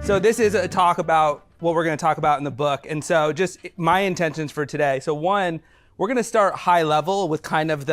So this is a talk about what we're going to talk about in the book. And so just my intentions for today. So one, we're going to start high level with kind of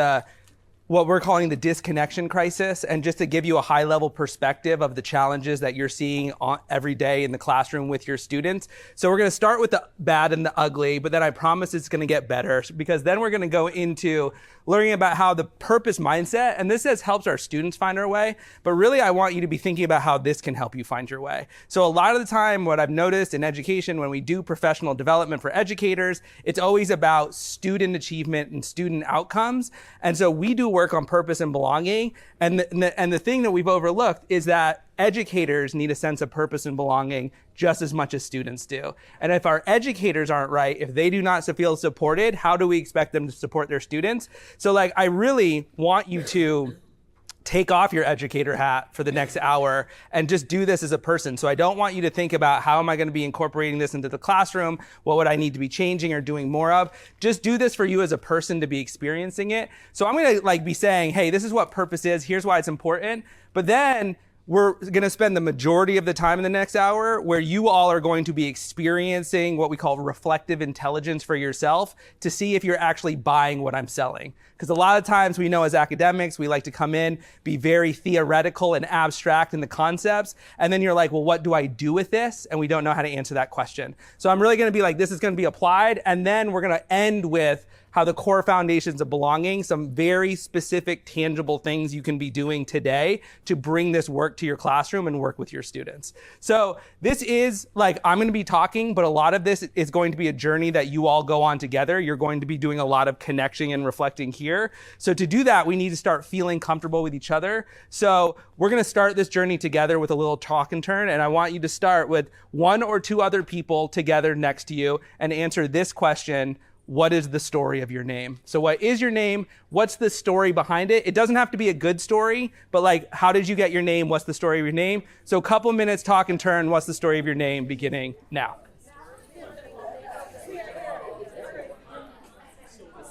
what we're calling the disconnection crisis, and just to give you a high level perspective of the challenges that you're seeing every day in the classroom with your students. So we're going to start with the bad and the ugly, but then I promise it's going to get better, because then we're going to go into learning about how the purpose mindset, and this helps our students find our way, but really I want you to be thinking about how this can help you find your way. So a lot of the time, what I've noticed in education, when we do professional development for educators, it's always about student achievement and student outcomes. And so we do work on purpose and belonging. And the thing that we've overlooked is that educators need a sense of purpose and belonging just as much as students do. And if our educators aren't right, if they do not feel supported, how do we expect them to support their students? So I really want you to take off your educator hat for the next hour and just do this as a person. So I don't want you to think about how am I going to be incorporating this into the classroom? What would I need to be changing or doing more of? Just do this for you as a person to be experiencing it. So I'm going to be saying, hey, this is what purpose is. Here's why it's important. But then we're going to spend the majority of the time in the next hour where you all are going to be experiencing what we call reflective intelligence for yourself to see if you're actually buying what I'm selling. Because a lot of times we know as academics, we like to come in, be very theoretical and abstract in the concepts. And then you're like, well, what do I do with this? And we don't know how to answer that question. So I'm really going to be like, this is going to be applied. And then we're going to end with how the core foundations of belonging, some very specific, tangible things you can be doing today to bring this work to your classroom and work with your students. So this is I'm going to be talking, but a lot of this is going to be a journey that you all go on together. You're going to be doing a lot of connecting and reflecting here. So to do that, we need to start feeling comfortable with each other. So we're going to start this journey together with a little talk and turn. And I want you to start with one or two other people together next to you and answer this question: what is the story of your name? So what is your name? What's the story behind it? It doesn't have to be a good story, but how did you get your name? What's the story of your name? So a couple minutes talk and turn. What's the story of your name? Beginning now.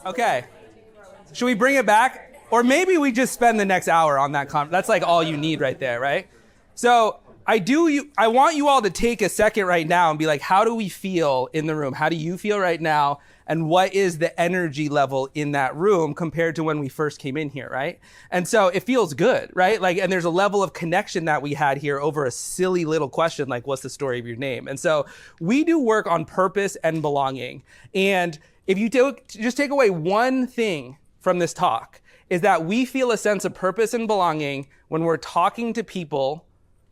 Okay. Should we bring it back? Or maybe we just spend the next hour on that that's all you need right there, right? So I want you all to take a second right now and be like, how do we feel in the room? How do you feel right now? And what is the energy level in that room compared to when we first came in here, right? And so it feels good, right? And there's a level of connection that we had here over a silly little question like, what's the story of your name? And so we do work on purpose and belonging. And if you just take away one thing from this talk, is that we feel a sense of purpose and belonging when we're talking to people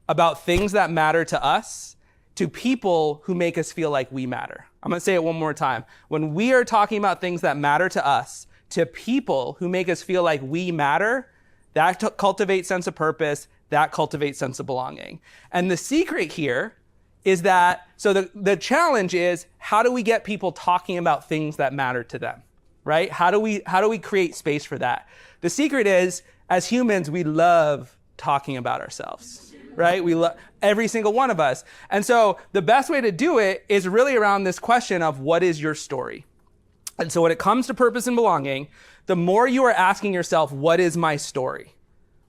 about things that matter to us, to people who make us feel like we matter. I'm going to say it one more time. When we are talking about things that matter to us, to people who make us feel like we matter, that cultivates sense of purpose, that cultivates sense of belonging. And the secret here is that, so the challenge is, how do we get people talking about things that matter to them, right? How do we create space for that? The secret is, as humans, we love talking about ourselves. Right? We love every single one of us. And so the best way to do it is really around this question of what is your story? And so when it comes to purpose and belonging, the more you are asking yourself, what is my story?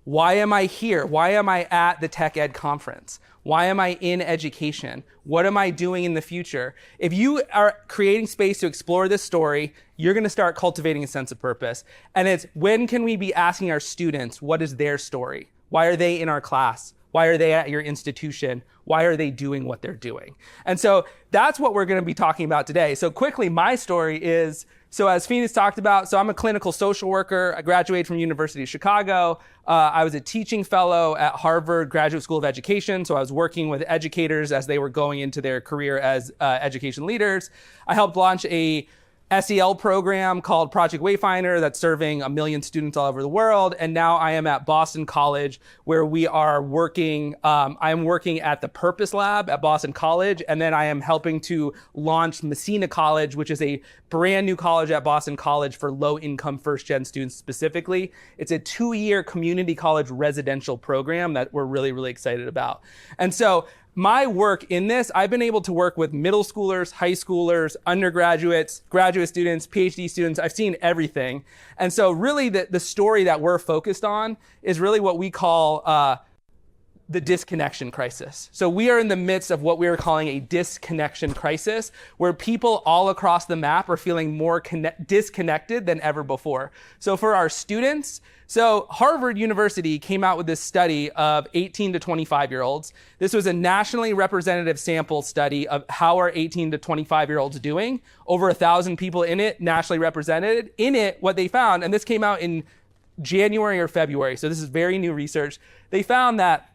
Why am I here? Why am I at the Tech Ed conference? Why am I in education? What am I doing in the future? If you are creating space to explore this story, you're going to start cultivating a sense of purpose. And it's, when can we be asking our students, what is their story? Why are they in our class? Why are they at your institution? Why are they doing what they're doing? And so that's what we're going to be talking about today. So quickly, my story is, so as Phoenix talked about, so I'm a clinical social worker. I graduated from University of Chicago. I was a teaching fellow at Harvard Graduate School of Education. So I was working with educators as they were going into their career as education leaders. I helped launch a SEL program called Project Wayfinder that's serving 1 million students all over the world. And now I am at Boston College, where we are working, I'm working at the Purpose Lab at Boston College. And then I am helping to launch Messina College, which is a brand new college at Boston College for low-income first-gen students specifically. It's a 2-year community college residential program that we're really, really excited about. And so my work in this, I've been able to work with middle schoolers, high schoolers, undergraduates, graduate students, PhD students. I've seen everything. And so really the story that we're focused on is really what we call the disconnection crisis. So we are in the midst of what we are calling a disconnection crisis, where people all across the map are feeling more disconnected than ever before. So for our students, so Harvard University came out with this study of 18 to 25-year-olds. This was a nationally representative sample study of how are 18 to 25-year-olds doing. Over 1,000 people in it, nationally represented. In it, what they found, and this came out in January or February, so this is very new research, they found that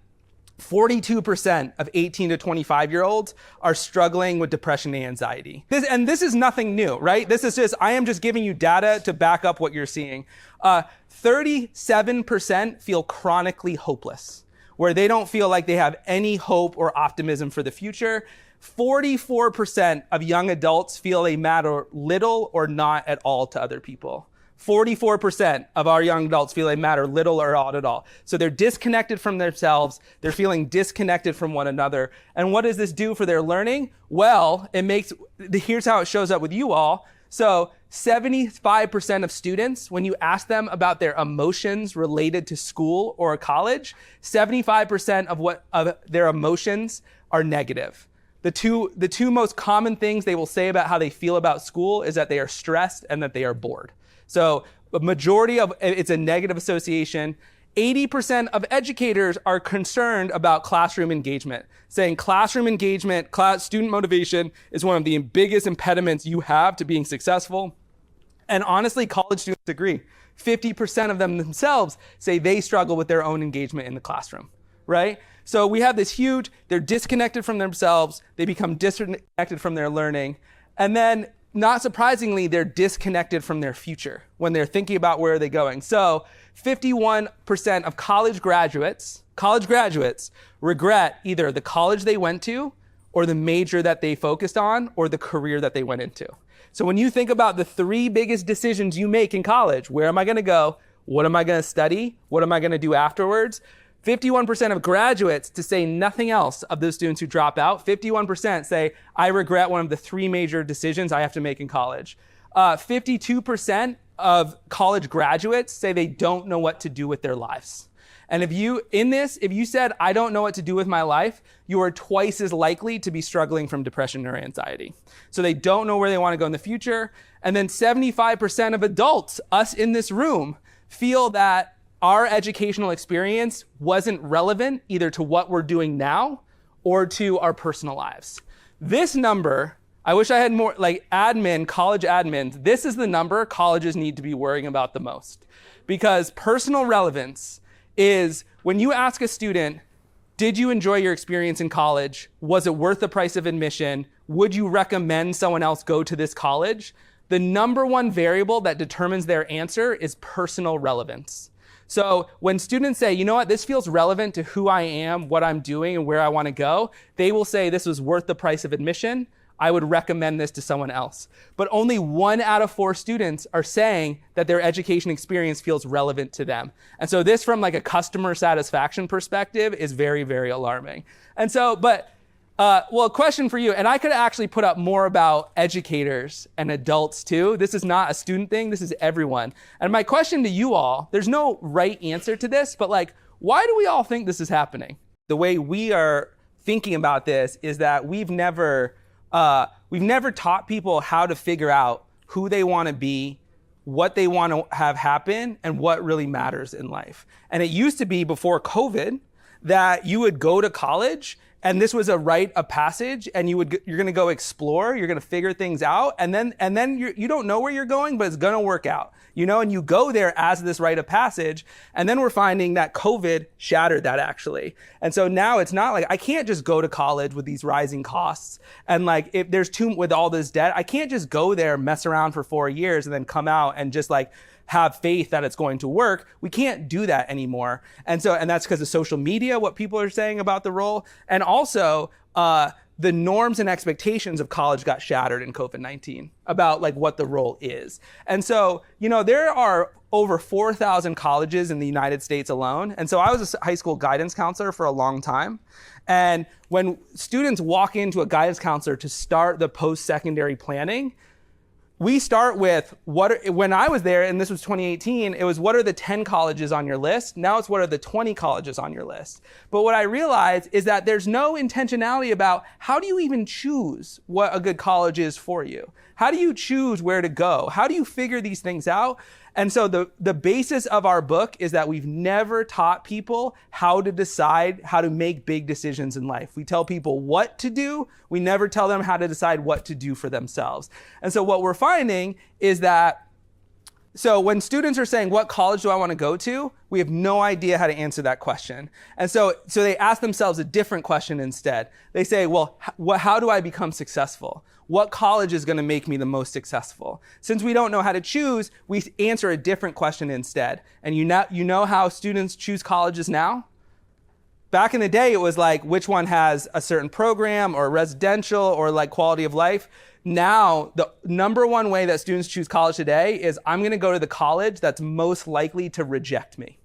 42% of 18 to 25-year-olds are struggling with depression and anxiety. This is nothing new, right? This is just, I am just giving you data to back up what you're seeing. 37% feel chronically hopeless, where they don't feel like they have any hope or optimism for the future. 44% of young adults feel they matter little or not at all to other people. 44% of our young adults feel they matter little or not at all. So they're disconnected from themselves. They're feeling disconnected from one another. And what does this do for their learning? Well, here's how it shows up with you all. So 75% of students, when you ask them about their emotions related to school or college, 75% of their emotions are negative. The two most common things they will say about how they feel about school is that they are stressed and that they are bored. So a majority of it's a negative association. 80% of educators are concerned about classroom engagement, saying classroom engagement, student motivation is one of the biggest impediments you have to being successful. And honestly, college students agree. 50% of them themselves say they struggle with their own engagement in the classroom, right? So we have this huge, they're disconnected from themselves, they become disconnected from their learning, and then not surprisingly, they're disconnected from their future when they're thinking about where are they going. So 51% of college graduates regret either the college they went to or the major that they focused on or the career that they went into. So when you think about the three biggest decisions you make in college, where am I going to go? What am I going to study? What am I going to do afterwards? 51% of graduates, to say nothing else of those students who drop out, 51% say, I regret one of the three major decisions I have to make in college. 52% of college graduates say they don't know what to do with their lives. And if you said, I don't know what to do with my life, you are twice as likely to be struggling from depression or anxiety. So they don't know where they want to go in the future. And then 75% of adults, us in this room, feel that our educational experience wasn't relevant either to what we're doing now or to our personal lives. This number, I wish I had more, like college admins, this is the number colleges need to be worrying about the most. Because personal relevance is when you ask a student, did you enjoy your experience in college? Was it worth the price of admission? Would you recommend someone else go to this college? The number one variable that determines their answer is personal relevance. So when students say, you know what, this feels relevant to who I am, what I'm doing, and where I want to go, they will say this was worth the price of admission. I would recommend this to someone else. But only 1 out of 4 students are saying that their education experience feels relevant to them. And so this, from like a customer satisfaction perspective, is very, very alarming. And so, a question for you, and I could actually put up more about educators and adults too. This is not a student thing, this is everyone. And my question to you all, there's no right answer to this, but why do we all think this is happening? The way we are thinking about this is that we've never taught people how to figure out who they want to be, what they want to have happen, and what really matters in life. And it used to be before COVID that you would go to college and this was a rite of passage, and you're going to go explore, you're going to figure things out, and then you don't know where you're going, but it's going to work out, and you go there as this rite of passage, and then we're finding that COVID shattered that actually. And so now it's not like I can't just go to college with these rising costs, and if there's with all this debt, I can't just go there, mess around for 4 years, and then come out and just have faith that it's going to work. We can't do that anymore. And that's because of social media, what people are saying about the role. And also, the norms and expectations of college got shattered in COVID-19 about what the role is. And so, there are over 4,000 colleges in the United States alone. And so I was a high school guidance counselor for a long time. And when students walk into a guidance counselor to start the post-secondary planning, we start with when I was there, and this was 2018, it was what are the 10 colleges on your list? Now it's what are the 20 colleges on your list? But what I realized is that there's no intentionality about how do you even choose what a good college is for you? How do you choose where to go? How do you figure these things out? And so the basis of our book is that we've never taught people how to decide how to make big decisions in life. We tell people what to do. We never tell them how to decide what to do for themselves. And so what we're finding is that, so when students are saying, what college do I want to go to? We have no idea how to answer that question. And so they ask themselves a different question instead. They say, well, how do I become successful? What college is going to make me the most successful? Since we don't know how to choose, we answer a different question instead. And you know how students choose colleges now? Back in the day, it was like, which one has a certain program or residential or like quality of life? Now, the number one way that students choose college today is I'm going to go to the college that's most likely to reject me.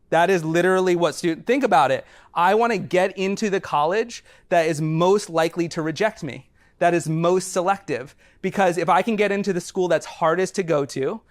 That is literally what think about it. I want to get into the college that is most likely to reject me, that is most selective. Because if I can get into the school that's hardest to go to,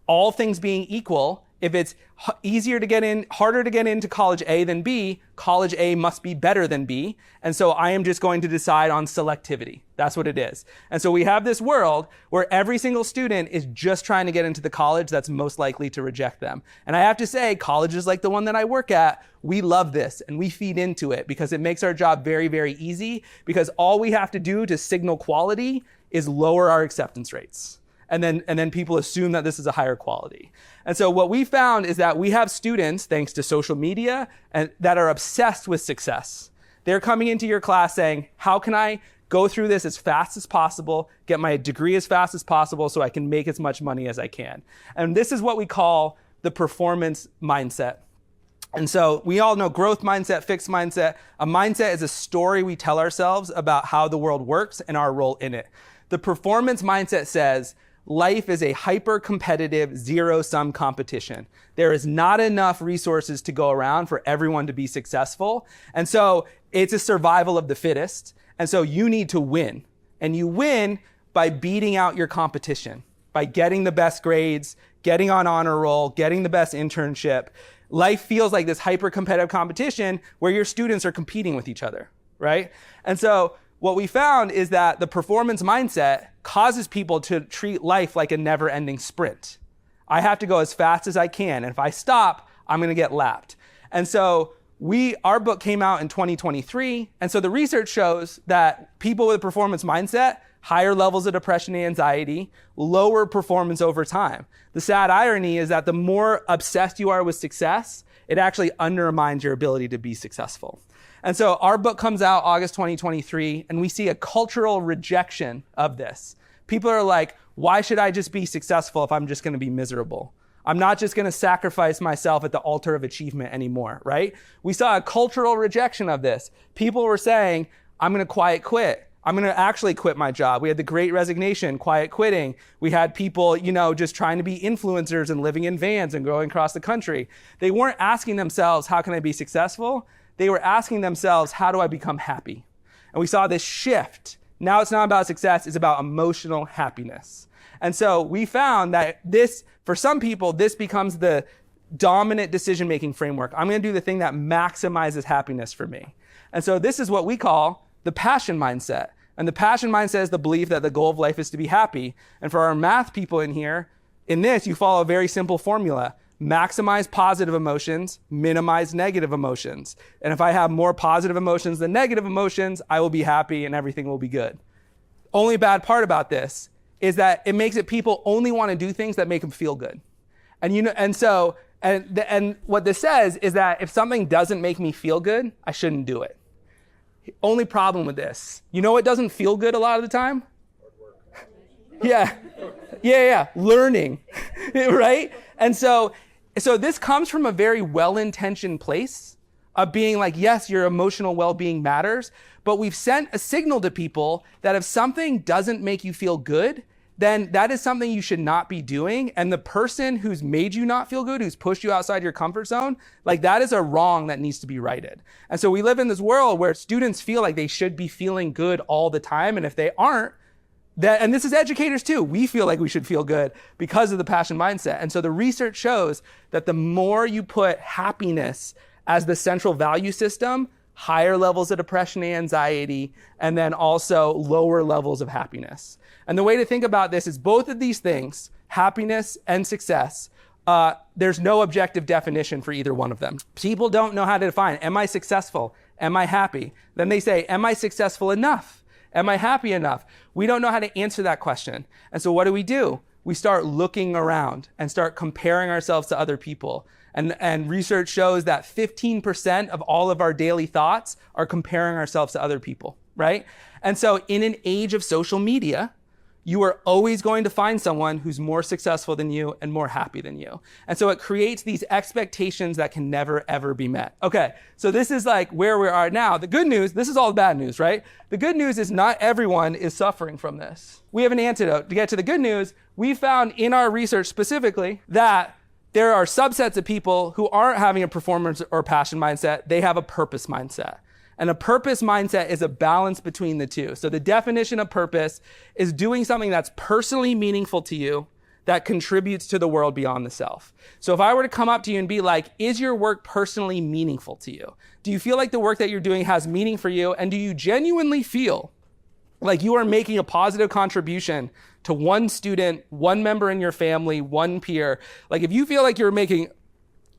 all things being equal, if it's easier to get in, harder to get into college A than B, college A must be better than B. And so I am just going to decide on selectivity. That's what it is. And so we have this world where every single student is just trying to get into the college that's most likely to reject them. And I have to say, colleges like the one that I work at, we love this and we feed into it because it makes our job very, very easy, because all we have to do to signal quality is lower our acceptance rates. And then people assume that this is a higher quality. And so what we found is that we have students, thanks to social media, and that are obsessed with success. They're coming into your class saying, how can I go through this as fast as possible, get my degree as fast as possible so I can make as much money as I can? And this is what we call the performance mindset. And so we all know growth mindset, fixed mindset. A mindset is a story we tell ourselves about how the world works and our role in it. The performance mindset says, life is a hyper-competitive, zero-sum competition. There is not enough resources to go around for everyone to be successful. And so it's a survival of the fittest. And so you need to win. And you win by beating out your competition, by getting the best grades, getting on honor roll, getting the best internship. Life feels like this hyper-competitive competition where your students are competing with each other, right? And so what we found is that the performance mindset causes people to treat life like a never-ending sprint. I have to go as fast as I can, and if I stop, I'm going to get lapped. And so our book came out in 2023, and so the research shows that people with a performance mindset, higher levels of depression and anxiety, lower performance over time. The sad irony is that the more obsessed you are with success, it actually undermines your ability to be successful. And so our book comes out August 2023, and we see a cultural rejection of this. People are like, why should I just be successful if I'm just going to be miserable? I'm not just going to sacrifice myself at the altar of achievement anymore, right? We saw a cultural rejection of this. People were saying, I'm going to quiet quit. I'm going to actually quit my job. We had the Great Resignation, quiet quitting. We had people, just trying to be influencers and living in vans and going across the country. They weren't asking themselves, how can I be successful? They were asking themselves, how do I become happy? And we saw this shift. Now it's not about success, it's about emotional happiness. And so we found that for some people, this becomes the dominant decision-making framework. I'm going to do the thing that maximizes happiness for me. And so this is what we call the passion mindset. And the passion mindset is the belief that the goal of life is to be happy. And for our math people in here, in this, you follow a very simple formula. Maximize positive emotions, minimize negative emotions. And if I have more positive emotions than negative emotions, I will be happy and everything will be good. Only bad part about this is that it makes it people only want to do things that make them feel good. And what this says is that if something doesn't make me feel good, I shouldn't do it. Only problem with this, what doesn't feel good a lot of the time? Yeah. Learning, right? And so this comes from a very well-intentioned place of being like, yes, your emotional well-being matters, but we've sent a signal to people that if something doesn't make you feel good, then that is something you should not be doing. And the person who's made you not feel good, who's pushed you outside your comfort zone, like that is a wrong that needs to be righted. And so we live in this world where students feel like they should be feeling good all the time. And if they aren't, And this is educators too. We feel like we should feel good because of the passion mindset. And so the research shows that the more you put happiness as the central value system, higher levels of depression and anxiety, and then also lower levels of happiness. And the way to think about this is both of these things, happiness and success, there's no objective definition for either one of them. People don't know how to define, am I successful? Am I happy? Then they say, am I successful enough? Am I happy enough? We don't know how to answer that question. And so what do? We start looking around and start comparing ourselves to other people. And research shows that 15% of all of our daily thoughts are comparing ourselves to other people, right? And so in an age of social media, you are always going to find someone who's more successful than you and more happy than you. And so it creates these expectations that can never, ever be met. Okay, so this is like where we are now. The good news, this is all the bad news, right? The good news is not everyone is suffering from this. We have an antidote. To get to the good news, we found in our research specifically that there are subsets of people who aren't having a performance or passion mindset. They have a purpose mindset. And a purpose mindset is a balance between the two. So the definition of purpose is doing something that's personally meaningful to you that contributes to the world beyond the self. So if I were to come up to you and be like, is your work personally meaningful to you? Do you feel like the work that you're doing has meaning for you? And do you genuinely feel like you are making a positive contribution to one student, one member in your family, one peer? Like if you feel like you're making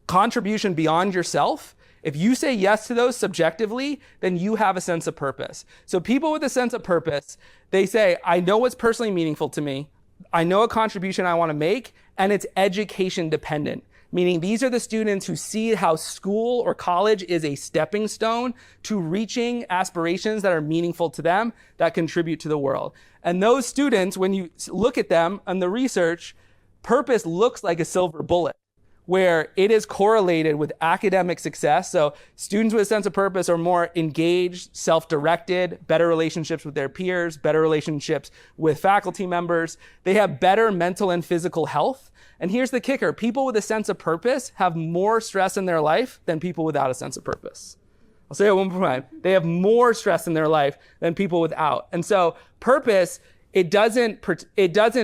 contribution beyond yourself, if you say yes to those subjectively, then you have a sense of purpose. So people with a sense of purpose, they say, I know what's personally meaningful to me. I know a contribution I want to make, and it's education dependent. Meaning these are the students who see how school or college is a stepping stone to reaching aspirations that are meaningful to them, that contribute to the world. And those students, when you look at them and the research, purpose looks like a silver bullet, where it is correlated with academic success. So students with a sense of purpose are more engaged, self-directed, better relationships with their peers, better relationships with faculty members. They have better mental and physical health. And here's the kicker. People with a sense of purpose have more stress in their life than people without a sense of purpose. I'll say it one more time. They have more stress in their life than people without. And so purpose, it doesn't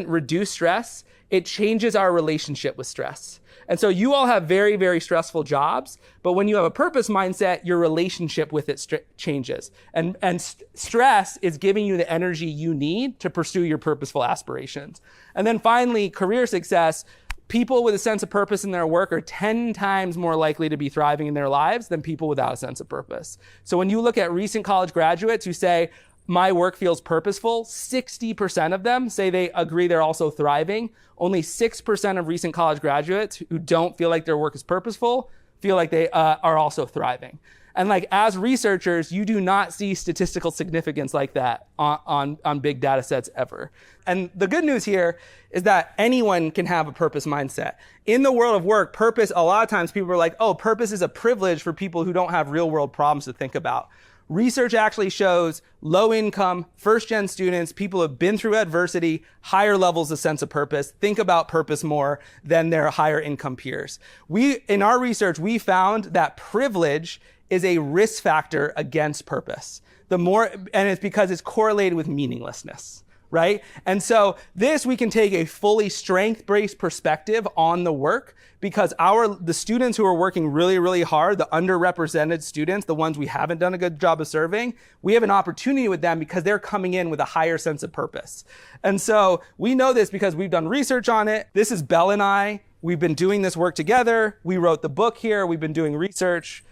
reduce stress. It changes our relationship with stress. And so you all have very, very stressful jobs, but when you have a purpose mindset, your relationship with it changes. And stress is giving you the energy you need to pursue your purposeful aspirations. And then finally, career success. People with a sense of purpose in their work are 10 times more likely to be thriving in their lives than people without a sense of purpose. So when you look at recent college graduates who say, my work feels purposeful, 60% of them say they agree they're also thriving. Only 6% of recent college graduates who don't feel like their work is purposeful feel like they are also thriving. And like as researchers, you do not see statistical significance like that on big data sets ever. And the good news here is that anyone can have a purpose mindset. In the world of work, purpose, a lot of times people are like, oh, purpose is a privilege for people who don't have real world problems to think about. Research actually shows low income, first gen students, people who have been through adversity, higher levels of sense of purpose, think about purpose more than their higher income peers. In our research, we found that privilege is a risk factor against purpose. And it's because it's correlated with meaninglessness, right? And so we can take a fully strength-based perspective on the work because the students who are working really, really hard, the underrepresented students, the ones we haven't done a good job of serving, we have an opportunity with them because they're coming in with a higher sense of purpose. And so we know this because we've done research on it. This is Belle and I. We've been doing this work together. We wrote the book here. We've been doing research.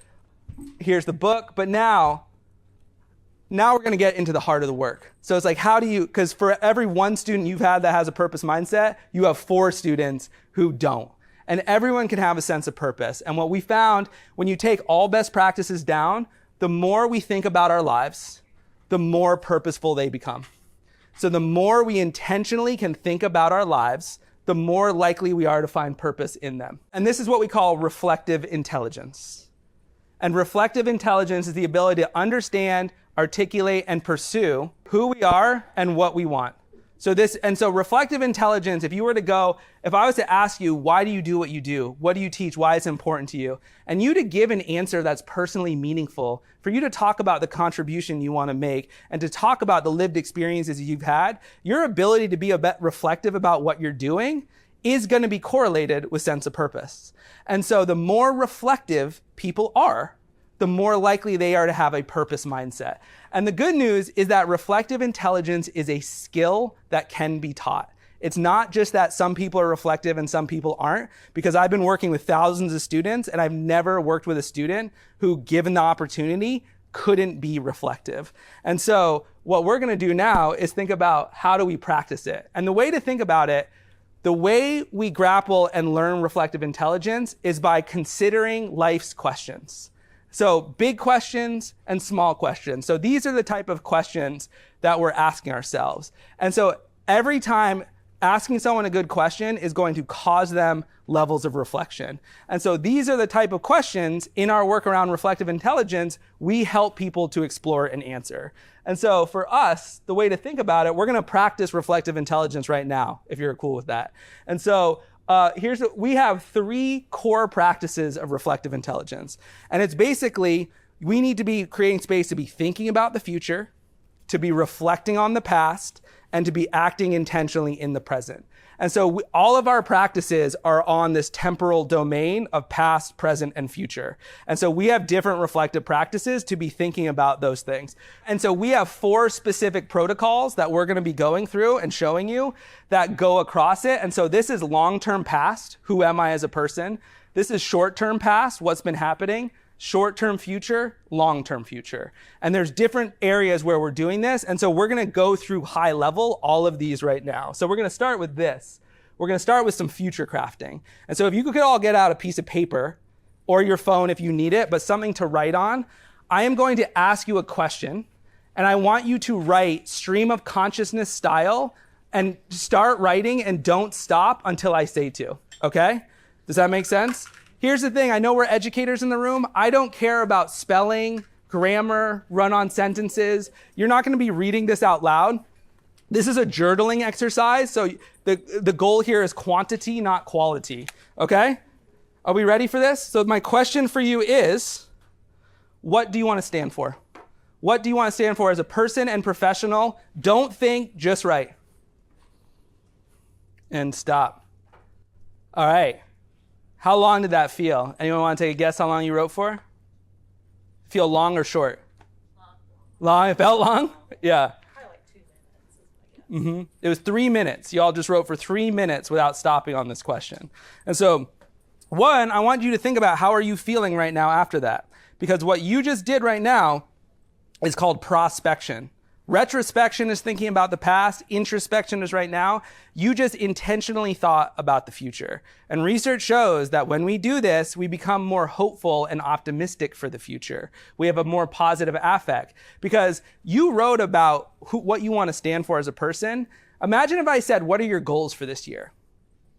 Here's the book. But now we're going to get into the heart of the work. So it's like, because for every one student you've had that has a purpose mindset, you have 4 students who don't. And everyone can have a sense of purpose. And what we found, when you take all best practices down, the more we think about our lives, the more purposeful they become. So the more we intentionally can think about our lives, the more likely we are to find purpose in them. And this is what we call reflective intelligence. And reflective intelligence is the ability to understand, articulate, and pursue who we are and what we want. So reflective intelligence, if I was to ask you, why do you do what you do? What do you teach? Why is it important to you? And you to give an answer that's personally meaningful, for you to talk about the contribution you want to make and to talk about the lived experiences you've had, your ability to be a bit reflective about what you're doing is going to be correlated with sense of purpose. And so the more reflective people are, the more likely they are to have a purpose mindset. And the good news is that reflective intelligence is a skill that can be taught. It's not just that some people are reflective and some people aren't, because I've been working with thousands of students and I've never worked with a student who, given the opportunity, couldn't be reflective. And so what we're going to do now is think about how do we practice it. And the way to think about it, the way we grapple and learn reflective intelligence is by considering life's questions. So big questions and small questions. So these are the type of questions that we're asking ourselves. And so every time asking someone a good question is going to cause them levels of reflection. And so these are the type of questions in our work around reflective intelligence we help people to explore and answer. And so for us, the way to think about it, we're going to practice reflective intelligence right now, if you're cool with that. And so we have 3 core practices of reflective intelligence. And it's basically, we need to be creating space to be thinking about the future, to be reflecting on the past, and to be acting intentionally in the present. And so all of our practices are on this temporal domain of past, present, and future. And so we have different reflective practices to be thinking about those things. And so we have 4 specific protocols that we're going to be going through and showing you that go across it. And so this is long-term past, who am I as a person? This is short-term past, what's been happening. Short-term future, long-term future. And there's different areas where we're doing this. And so we're going to go through high level all of these right now. So we're going to start with this. We're going to start with some future crafting. And so if you could all get out a piece of paper or your phone if you need it, but something to write on, I am going to ask you a question. And I want you to write stream of consciousness style and start writing and don't stop until I say to. Okay? Does that make sense? Here's the thing, I know we're educators in the room. I don't care about spelling, grammar, run-on sentences. You're not going to be reading this out loud. This is a journaling exercise, so the goal here is quantity, not quality, okay? Are we ready for this? So my question for you is, what do you want to stand for? What do you want to stand for as a person and professional? Don't think, just write. And stop. All right. How long did that feel? Anyone want to take a guess how long you wrote for? Feel long or short? Long. It felt long? Yeah. Probably like 2 minutes is my guess. It was 3 minutes. You all just wrote for 3 minutes without stopping on this question. And so, one, I want you to think about how are you feeling right now after that? Because what you just did right now is called prospection. Retrospection is thinking about the past. Introspection is right now. You just intentionally thought about the future. And research shows that when we do this, we become more hopeful and optimistic for the future. We have a more positive affect because you wrote about what you want to stand for as a person. Imagine if I said, what are your goals for this year?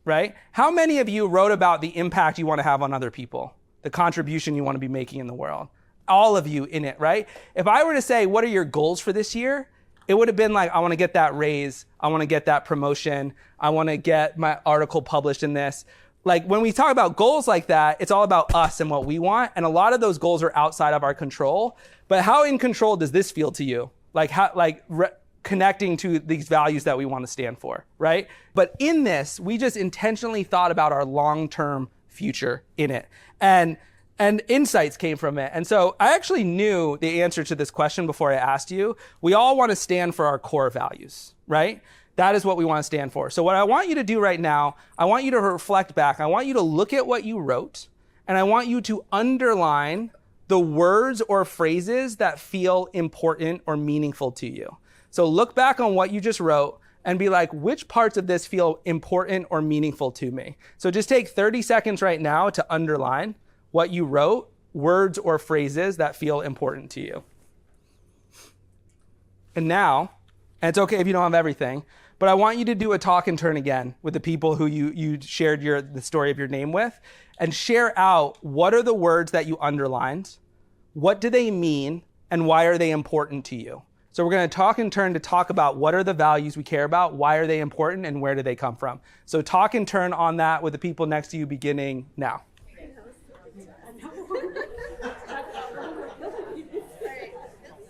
Right? How many of you wrote about the impact you want to have on other people, the contribution you want to be making in the world? All of you in it, right? If I were to say, what are your goals for this year? It would have been like, I want to get that raise. I want to get that promotion. I want to get my article published in this. Like when we talk about goals like that, it's all about us and what we want. And a lot of those goals are outside of our control. But how in control does this feel to you? Connecting to these values that we want to stand for, right? But in this, we just intentionally thought about our long-term future in it. And insights came from it. And so I actually knew the answer to this question before I asked you. We all want to stand for our core values, right? That is what we want to stand for. So what I want you to do right now, I want you to reflect back. I want you to look at what you wrote, and I want you to underline the words or phrases that feel important or meaningful to you. So look back on what you just wrote and be like, which parts of this feel important or meaningful to me? So just take 30 seconds right now to underline what you wrote, words or phrases that feel important to you. And now, and it's okay if you don't have everything, but I want you to do a talk and turn again with the people who you shared the story of your name with, and share out what are the words that you underlined, what do they mean, and why are they important to you? So we're going to talk in turn to talk about what are the values we care about, why are they important, and where do they come from. So talk in turn on that with the people next to you beginning now.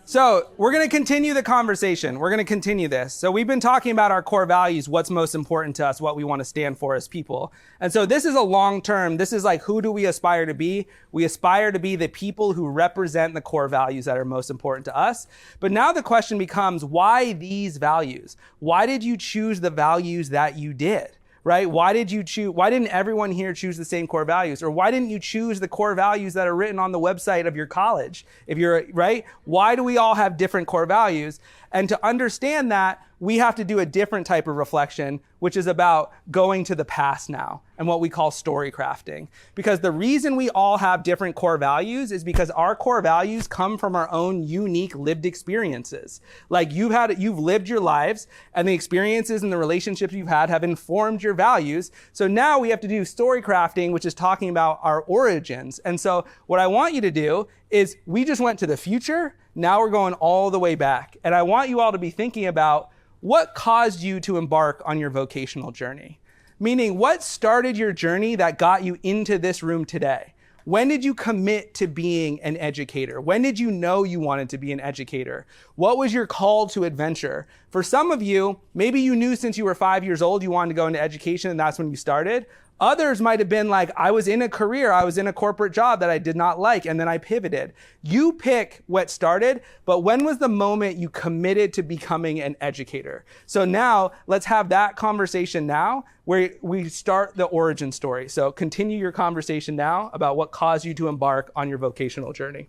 So we're going to continue the conversation. We're going to continue this. So we've been talking about our core values, what's most important to us, what we want to stand for as people. And so this is a long term. This is like, who do we aspire to be? We aspire to be the people who represent the core values that are most important to us. But now the question becomes, why these values? Why did you choose the values that you did? Right? Why didn't everyone here choose the same core values? Or why didn't you choose the core values that are written on the website of your college? Right? Why do we all have different core values? And to understand that, we have to do a different type of reflection, which is about going to the past now and what we call story crafting. Because the reason we all have different core values is because our core values come from our own unique lived experiences. Like you've lived your lives, and the experiences and the relationships you've had have informed your values. So now we have to do story crafting, which is talking about our origins. And so what I want you to do is, we just went to the future. Now we're going all the way back. And I want you all to be thinking about what caused you to embark on your vocational journey? Meaning, what started your journey that got you into this room today? When did you commit to being an educator? When did you know you wanted to be an educator? What was your call to adventure? For some of you, maybe you knew since you were 5 years old you wanted to go into education, and that's when you started. Others might have been like, I was in a corporate job that I did not like, and then I pivoted. You pick what started, but when was the moment you committed to becoming an educator? So now let's have that conversation now, where we start the origin story. So continue your conversation now about what caused you to embark on your vocational journey.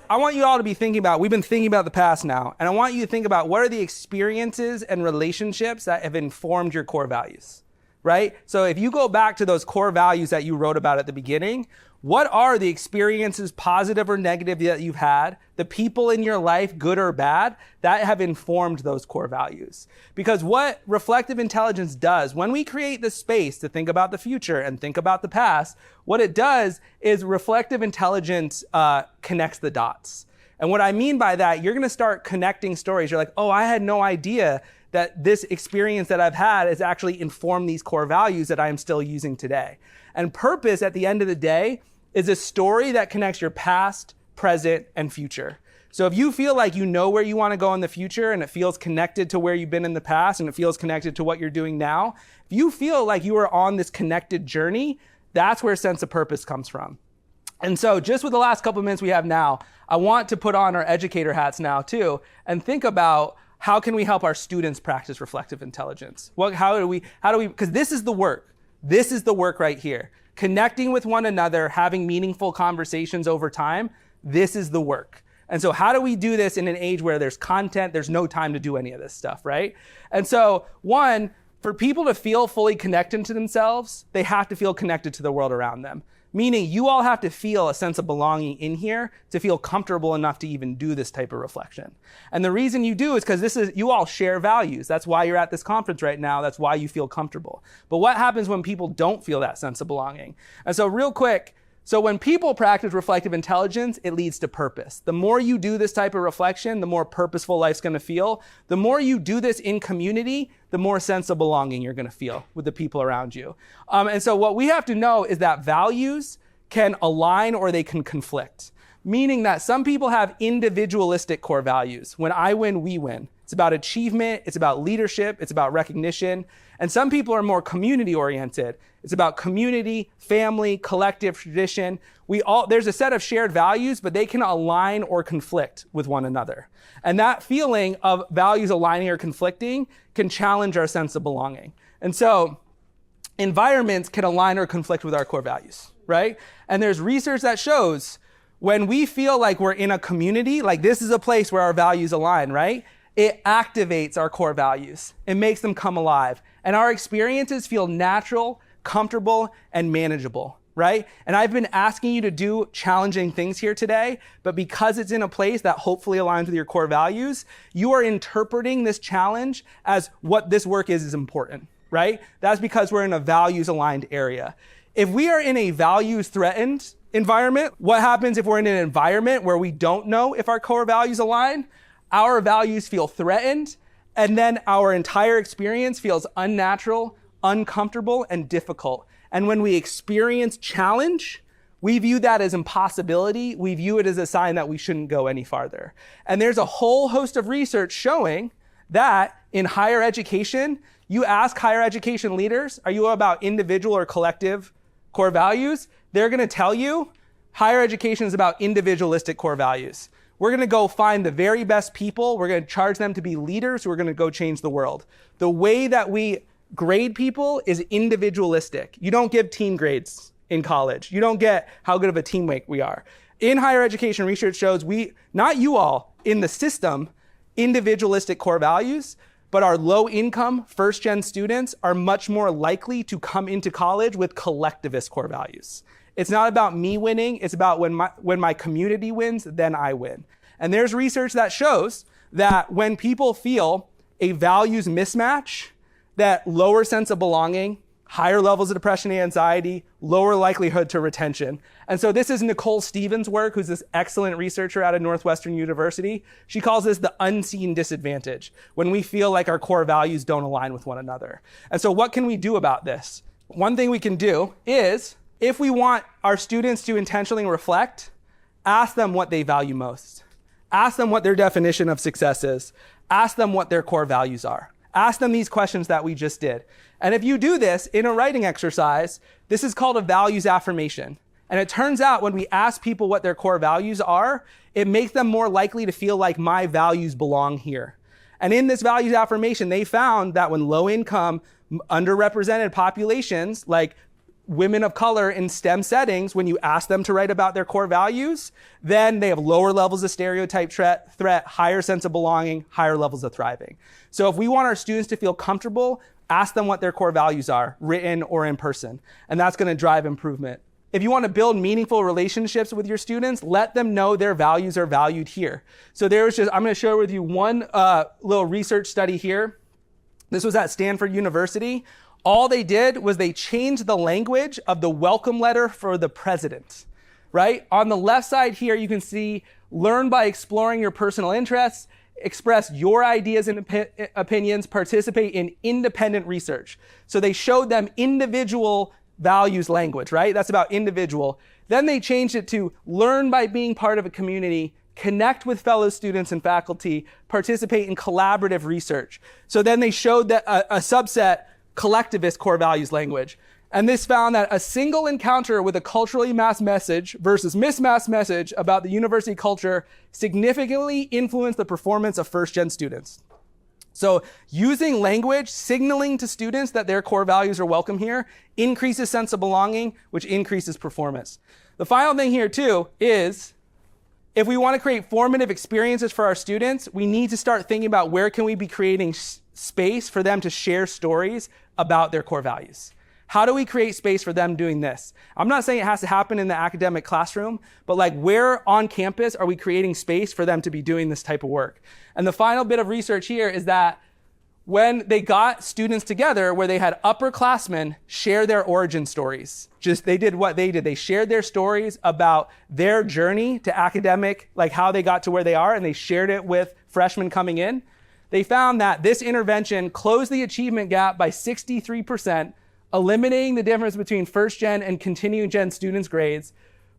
I want you all to be thinking about, we've been thinking about the past now, and I want you to think about what are the experiences and relationships that have informed your core values, right? So if you go back to those core values that you wrote about at the beginning, what are the experiences, positive or negative, that you've had, the people in your life, good or bad, that have informed those core values? Because what reflective intelligence does, when we create the space to think about the future and think about the past, what it does is reflective intelligence connects the dots. And what I mean by that, you're going to start connecting stories. You're like, oh, I had no idea that this experience that I've had has actually informed these core values that I am still using today. And purpose, at the end of the day, is a story that connects your past, present, and future. So if you feel like you know where you want to go in the future, and it feels connected to where you've been in the past, and it feels connected to what you're doing now, if you feel like you are on this connected journey, that's where sense of purpose comes from. And so just with the last couple of minutes we have now, I want to put on our educator hats now too, and think about, how can we help our students practice reflective intelligence? How do we, because this is the work. This is the work right here. Connecting with one another, having meaningful conversations over time, this is the work. And so how do we do this in an age where there's content, there's no time to do any of this stuff, right? And so one, for people to feel fully connected to themselves, they have to feel connected to the world around them. Meaning you all have to feel a sense of belonging in here to feel comfortable enough to even do this type of reflection. And the reason you do is because you all share values. That's why you're at this conference right now. That's why you feel comfortable. But what happens when people don't feel that sense of belonging? And so real quick, so when people practice reflective intelligence, it leads to purpose. The more you do this type of reflection, the more purposeful life's going to feel. The more you do this in community, the more sense of belonging you're going to feel with the people around you. And so what we have to know is that values can align or they can conflict. Meaning that some people have individualistic core values. When I win, we win. It's about achievement, it's about leadership, it's about recognition. And some people are more community oriented. It's about community, family, collective tradition. There's a set of shared values, but they can align or conflict with one another. And that feeling of values aligning or conflicting can challenge our sense of belonging. And so environments can align or conflict with our core values, right? And there's research that shows when we feel like we're in a community, like this is a place where our values align, right? It activates our core values. It makes them come alive. And our experiences feel natural, comfortable, and manageable, right? And I've been asking you to do challenging things here today, but because it's in a place that hopefully aligns with your core values, you are interpreting this challenge as what this work is important, right? That's because we're in a values-aligned area. If we are in a values threatened environment, what happens if we're in an environment where we don't know if our core values align? Our values feel threatened, and then our entire experience feels unnatural, uncomfortable, and difficult. And when we experience challenge, we view that as impossibility. We view it as a sign that we shouldn't go any farther. And there's a whole host of research showing that in higher education, you ask higher education leaders, are you about individual or collective core values? They're going to tell you higher education is about individualistic core values. We're going to go find the very best people. We're going to charge them to be leaders who are going to go change the world. The way that we grade people is individualistic. You don't give team grades in college. You don't get how good of a teammate we are. In higher education, research shows not you all, in the system, individualistic core values, but our low-income first-gen students are much more likely to come into college with collectivist core values. It's not about me winning. It's about when my community wins, then I win. And there's research that shows that when people feel a values mismatch, that lower sense of belonging, higher levels of depression and anxiety, lower likelihood to retention. And so this is Nicole Stevens' work, who's this excellent researcher out of Northwestern University. She calls this the unseen disadvantage, when we feel like our core values don't align with one another. And so what can we do about this? One thing we can do is, if we want our students to intentionally reflect, ask them what they value most. Ask them what their definition of success is. Ask them what their core values are. Ask them these questions that we just did. And if you do this in a writing exercise, this is called a values affirmation. And it turns out when we ask people what their core values are, it makes them more likely to feel like my values belong here. And in this values affirmation, they found that when low income, underrepresented populations, like women of color in STEM settings, when you ask them to write about their core values, then they have lower levels of stereotype threat, higher sense of belonging, higher levels of thriving. So if we want our students to feel comfortable, ask them what their core values are, written or in person. And that's going to drive improvement. If you want to build meaningful relationships with your students, let them know their values are valued here. So I'm going to share with you one little research study here. This was at Stanford University. All they did was they changed the language of the welcome letter for the president, right? On the left side here, you can see, learn by exploring your personal interests, express your ideas and opinions, participate in independent research. So they showed them individual values language, right? That's about individual. Then they changed it to learn by being part of a community, connect with fellow students and faculty, participate in collaborative research. So then they showed that a subset, collectivist core values language. And this found that a single encounter with a culturally mass message versus mismasked message about the university culture significantly influenced the performance of first-gen students. So using language, signaling to students that their core values are welcome here, increases sense of belonging, which increases performance. The final thing here too is, if we want to create formative experiences for our students, we need to start thinking about where can we be creating space for them to share stories about their core values. How do we create space for them doing this? I'm not saying it has to happen in the academic classroom, but like where on campus are we creating space for them to be doing this type of work? And the final bit of research here is that when they got students together where they had upperclassmen share their origin stories, they did what they did. They shared their stories about their journey to academic, like how they got to where they are, and they shared it with freshmen coming in. They found that this intervention closed the achievement gap by 63%, eliminating the difference between first-gen and continuing-gen students' grades.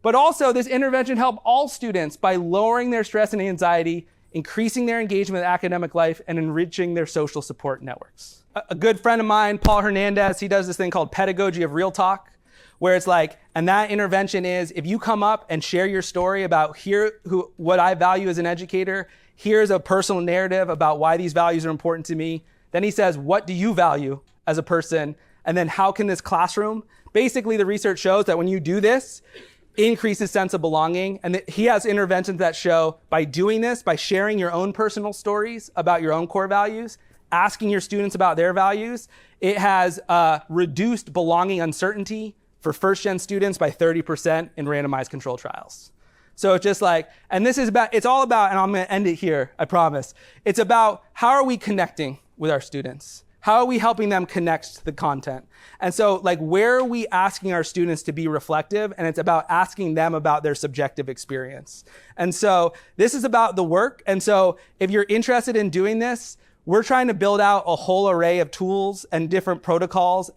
But also, this intervention helped all students by lowering their stress and anxiety, increasing their engagement with academic life, and enriching their social support networks. A good friend of mine, Paul Hernandez, he does this thing called pedagogy of real talk, where it's like, and that intervention is, if you come up and share your story about what I value as an educator, here's a personal narrative about why these values are important to me. Then he says, what do you value as a person? And then how can this classroom? Basically, the research shows that when you do this, increases sense of belonging. And he has interventions that show by doing this, by sharing your own personal stories about your own core values, asking your students about their values, it has reduced belonging uncertainty for first-gen students by 30% in randomized control trials. So it's just like, and this is about, it's all about, and I'm going to end it here, I promise. It's about how are we connecting with our students? How are we helping them connect to the content? And so like, where are we asking our students to be reflective? And it's about asking them about their subjective experience. And so this is about the work. And so if you're interested in doing this, we're trying to build out a whole array of tools and different protocols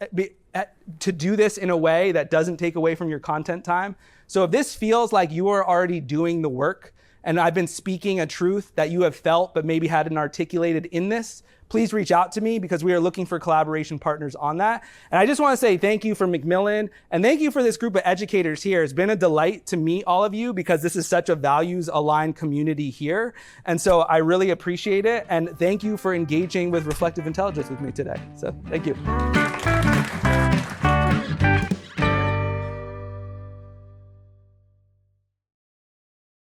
to do this in a way that doesn't take away from your content time. So if this feels like you are already doing the work, and I've been speaking a truth that you have felt but maybe hadn't articulated in this, please reach out to me because we are looking for collaboration partners on that. And I just want to say thank you for Macmillan and thank you for this group of educators here. It's been a delight to meet all of you because this is such a values-aligned community here. And so I really appreciate it. And thank you for engaging with reflective intelligence with me today. So thank you.